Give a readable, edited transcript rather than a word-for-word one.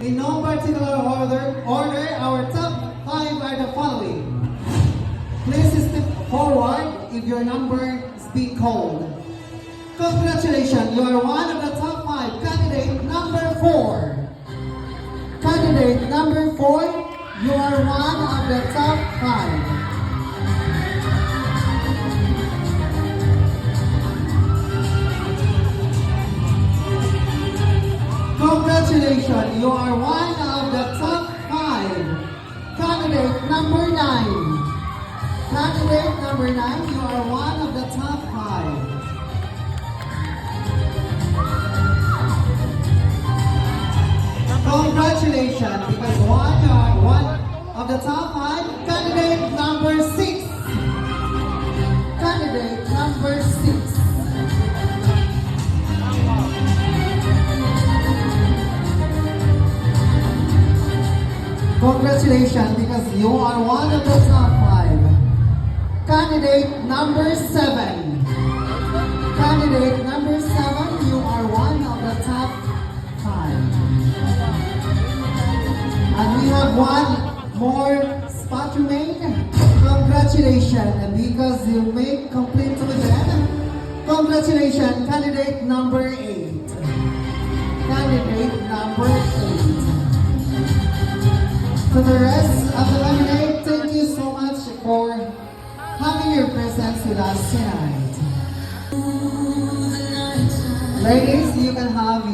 In no particular order, our top 5 are the following. Please step forward if your number is being called. Congratulations, you are one of the top 5. Candidate number 4. Candidate number 4, you are one of the top 5. Congratulations, you are one of the top 5. Candidate number 9. Candidate number 9, you are one of the top 5. Congratulations, because you are one of the top 5. Candidate number 6. Candidate number 6. Congratulations, because you are one of the top 5. Candidate number 7. Candidate number 7, you are one of the top 5. And we have one more spot remaining. Congratulations, because you made complete to them. Congratulations, candidate number 8. Candidate number 8. To the rest of the lemonade, thank you so much for having your presence with us tonight. Ladies, you can have